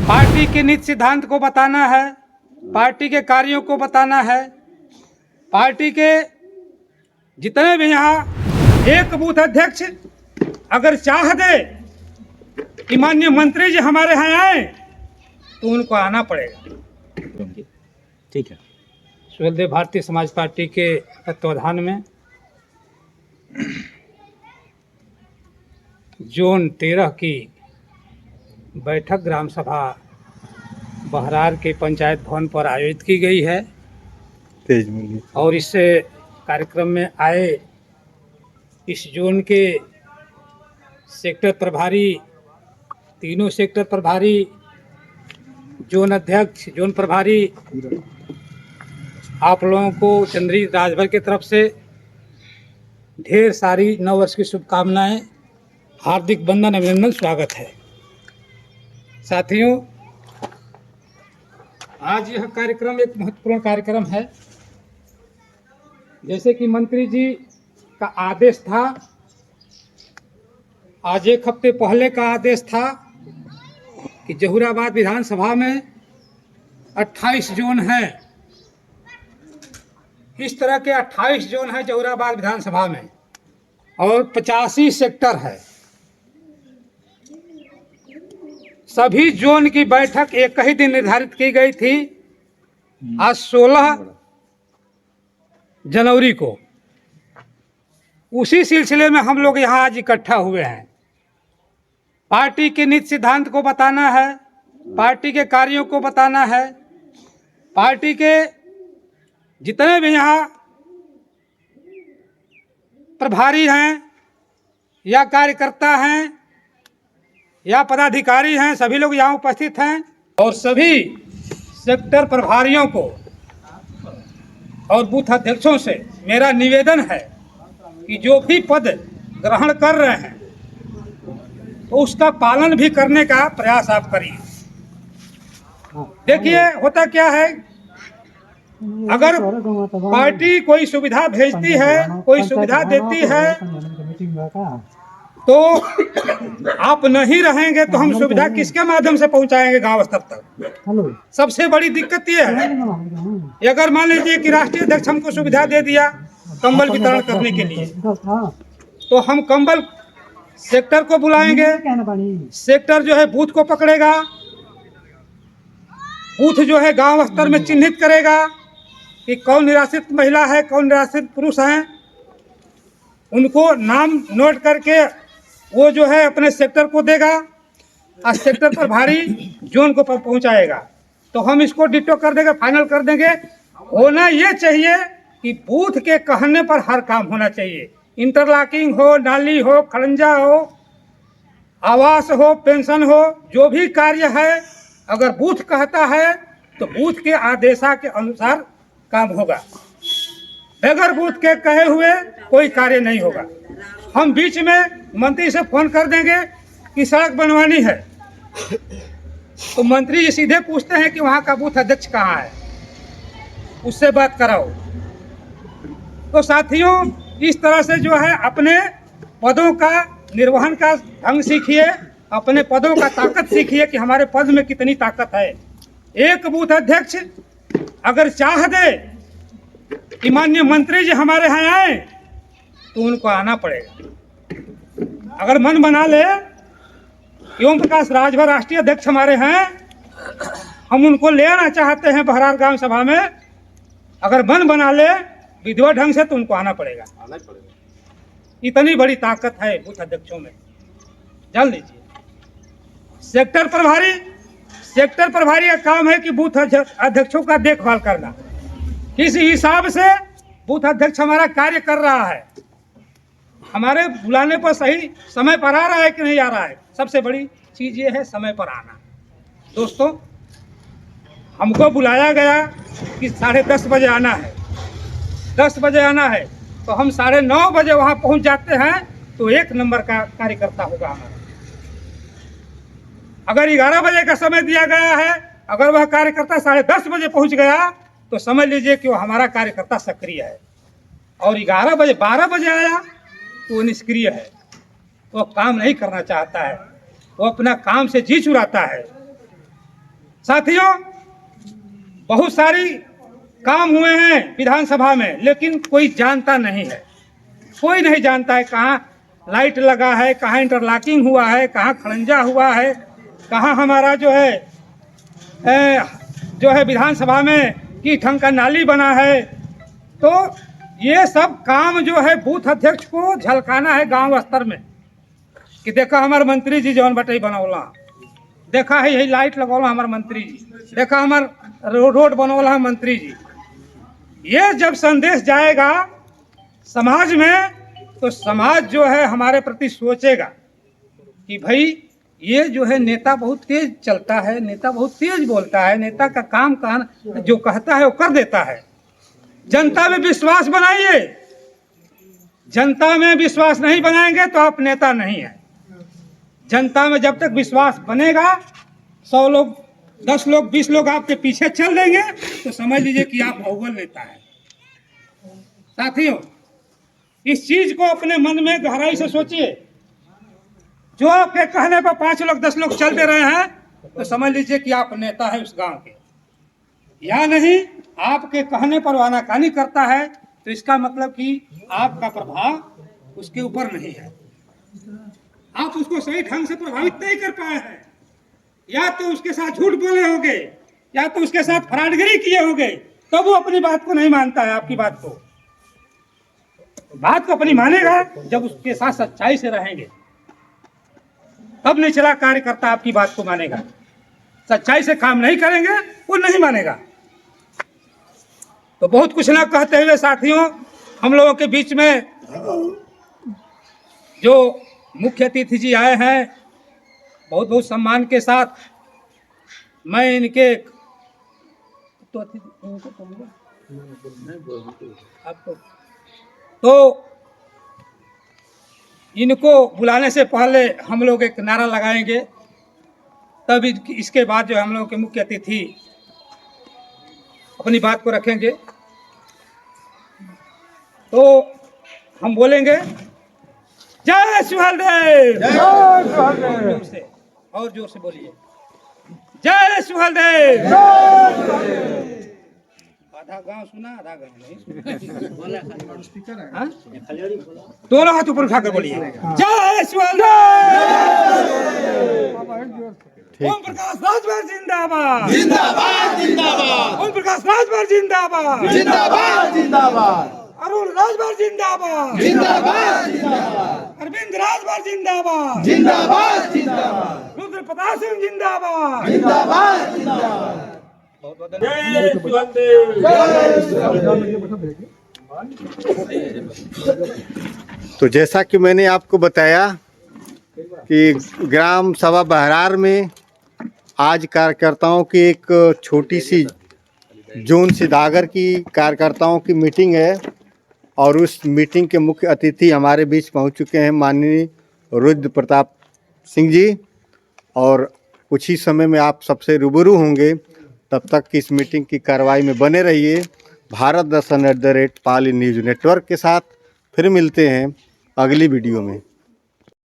Party के नीति सिद्धांत को बताना है, पार्टी के कार्यों को बताना है, पार्टी के जितने भी यहाँ एक बूथ अध्यक्ष अगर चाह दे कि माननीय मंत्री जी हमारे यहाँ आए तो उनको आना पड़ेगा। ठीक है। सुहेलदेव भारतीय समाज पार्टी के तत्वाधान में जोन 13 की बैठक ग्राम सभा बहरार के पंचायत भवन पर आयोजित की गई है और इस कार्यक्रम में आए इस जोन के सेक्टर प्रभारी, तीनों सेक्टर प्रभारी, जोन अध्यक्ष, जोन प्रभारी, आप लोगों को चंद्री राजभर की तरफ से ढेर सारी नव वर्ष की शुभकामनाएं, हार्दिक वंदन, अभिनंदन, स्वागत है। साथियों, आज यह कार्यक्रम एक महत्वपूर्ण कार्यक्रम है। जैसे कि मंत्री जी का आदेश था, आज एक हफ्ते पहले का आदेश था कि जहूराबाद विधानसभा में 28 जोन हैं। इस तरह के 28 जोन हैं जहूराबाद विधानसभा में और 85 सेक्टर है। सभी जोन की बैठक एक ही दिन निर्धारित की गई थी, आज 16 जनवरी को। उसी सिलसिले में हम लोग यहाँ आज इकट्ठा हुए हैं। पार्टी के नीति सिद्धांत को बताना है, पार्टी के कार्यों को बताना है, पार्टी के जितने भी यहाँ प्रभारी हैं या कार्यकर्ता हैं या पदाधिकारी हैं, सभी लोग यहाँ उपस्थित हैं और सभी सेक्टर प्रभारियों को और बूथ अध्यक्षों से मेरा निवेदन है कि जो भी पद ग्रहण कर रहे हैं तो उसका पालन भी करने का प्रयास आप करिए। देखिए, होता क्या है, अगर पार्टी कोई सुविधा भेजती है, कोई सुविधा देती है, तो आप नहीं रहेंगे तो हम सुविधा किसके माध्यम से पहुंचाएंगे गांव स्तर तक? सबसे बड़ी दिक्कत ये है, अगर मान लीजिए कि राष्ट्रीय अध्यक्ष हमको सुविधा दे दिया कंबल वितरण करने के लिए, तो हम कंबल सेक्टर को बुलाएंगे, सेक्टर जो है बूथ को पकड़ेगा, बूथ जो है गांव स्तर में चिन्हित करेगा कि कौन निराश्रित महिला है, कौन निराश्रित पुरुष हैं, उनको नाम नोट करके वो जो है अपने सेक्टर को देगा और सेक्टर पर भारी जोन को पहुंचाएगा। तो हम इसको डिटो कर देंगे, फाइनल कर देंगे। होना ये चाहिए कि बूथ के कहने पर हर काम होना चाहिए। इंटरलॉकिंग हो, नाली हो, खड़ंजा हो, आवास हो, पेंशन हो, जो भी कार्य है अगर बूथ कहता है तो बूथ के आदेशा के अनुसार काम होगा। बगैर बूथ के कहे हुए कोई कार्य नहीं होगा। हम बीच में मंत्री से फोन कर देंगे कि सड़क बनवानी है, तो मंत्री जी सीधे पूछते हैं कि वहाँ का बूथ अध्यक्ष कहाँ है, उससे बात कराओ। तो साथियों, इस तरह से जो है अपने पदों का निर्वहन का ढंग सीखिए, अपने पदों का ताकत सीखिए कि हमारे पद में कितनी ताकत है। एक बूथ अध्यक्ष अगर चाह दे कि माननीय मंत्री जी हमारे यहाँ आए तो उनको आना पड़ेगा। अगर मन बना ले कि ओम प्रकाश राजभर राष्ट्रीय अध्यक्ष हमारे हैं, हम उनको ले आना चाहते हैं बहरार ग्राम सभा में, अगर मन बना ले विधिवत ढंग से तो उनको आना पड़ेगा। इतनी बड़ी ताकत है बूथ अध्यक्षों में, जान लीजिए। सेक्टर प्रभारी का काम है कि बूथ अध्यक्षों का देखभाल करना। किस हिसाब से बूथ अध्यक्ष हमारा कार्य कर रहा है, हमारे बुलाने पर सही समय पर आ रहा है कि नहीं आ रहा है, सबसे बड़ी चीज़ ये है समय पर आना। दोस्तों, हमको बुलाया गया कि 10:30 बजे आना है, 10 बजे आना है, तो हम 9:30 बजे वहाँ पहुँच जाते हैं तो 1 नंबर का कार्यकर्ता होगा हमारा। अगर 11 बजे का समय दिया गया है, अगर वह कार्यकर्ता 10:30 बजे पहुँच गया तो समझ लीजिए कि वो हमारा कार्यकर्ता सक्रिय है। और 11 बजे 12 बजे आया तो वो निष्क्रिय है, वो काम नहीं करना चाहता है, वो अपना काम से जी चुराता है। साथियों, बहुत सारी काम हुए हैं विधानसभा में, लेकिन कोई जानता नहीं है। कोई नहीं जानता है कहाँ लाइट लगा है, कहाँ इंटरलॉकिंग हुआ है, कहाँ खड़ंजा हुआ है, कहाँ हमारा जो है विधानसभा में की ढंग का नाली बना है। तो ये सब काम जो है बूथ अध्यक्ष को झलकाना है गांव स्तर में कि देखा हमारे मंत्री जी जौन बटई बनौला, देखा है यही लाइट लगौला हमारे मंत्री जी, देखा हमार रोड बनौला मंत्री जी। ये जब संदेश जाएगा समाज में तो समाज जो है हमारे प्रति सोचेगा कि भाई ये जो है नेता बहुत तेज चलता है, नेता बहुत तेज बोलता है, नेता का काम जो कहता है वो कर देता है। जनता में विश्वास बनाइए, जनता में विश्वास नहीं बनाएंगे तो आप नेता नहीं है। जनता में जब तक विश्वास बनेगा 100 लोग 10 लोग 20 लोग आपके पीछे चल देंगे तो समझ लीजिए कि आप बाहुबल नेता है। साथियों, इस चीज को अपने मन में गहराई से सोचिए। जो आपके कहने पर 5 लोग 10 लोग चल दे रहे हैं तो समझ लीजिए कि आप नेता है उस गांव के, या नहीं आपके कहने पर आनाकानी करता है तो इसका मतलब कि आपका प्रभाव उसके ऊपर नहीं है, आप उसको सही ढंग से प्रभावित नहीं कर पाए हैं। या तो उसके साथ झूठ बोले होंगे, या तो उसके साथ फराडगिरी किए होंगे, तो वो अपनी बात को नहीं मानता है। आपकी बात को अपनी मानेगा जब उसके साथ सच्चाई से रहेंगे, तब निचला कार्यकर्ता आपकी बात को मानेगा। सच्चाई से काम नहीं करेंगे वो नहीं मानेगा। तो बहुत कुछ ना कहते हुए साथियों, हम लोगों के बीच में जो मुख्य अतिथि जी आए हैं, बहुत बहुत सम्मान के साथ मैं इनके तो इनको बुलाने से पहले हम लोग एक नारा लगाएंगे, तब इसके बाद जो हम लोग के मुख्य अतिथि अपनी बात को रखेंगे। तो हम बोलेंगे जय सुहेलदेव, जय सुहेलदेव, से और जोर से बोलिए जय सुहेलदेव। आधा गांव सुना, आधा गांव नहीं सुना। दोनों हाथ ऊपर उठाकर बोलिए जय सुहेलदेव। ओम प्रकाश राजभर जिंदाबाद, जिंदाबाद जिंदाबाद। ओम प्रकाश राजभर जिंदाबाद, जिंदाबाद जिंदाबाद। अरुण राजभर जिंदाबाद, जिंदाबाद जिंदाबाद। अरविंद राजभर जिंदाबाद, जिंदाबाद जिंदाबाद। रुद्र प्रताप सिंह जिंदाबाद, जिंदाबाद जिंदाबाद। जय सुहेलदेव, जय सुहेलदेव। तो जैसा कि मैंने आपको बताया कि ग्राम सभा बहरार में आज कार्यकर्ताओं की एक छोटी सी जोन सिदागर की कार्यकर्ताओं की मीटिंग है, और उस मीटिंग के मुख्य अतिथि हमारे बीच पहुंच चुके हैं माननीय रुद्र प्रताप सिंह जी, और कुछ ही समय में आप सबसे रूबरू होंगे। तब तक इस मीटिंग की कार्रवाई में बने रहिए। भारत दर्शन @ पाली न्यूज़ नेटवर्क के साथ फिर मिलते हैं अगली वीडियो में।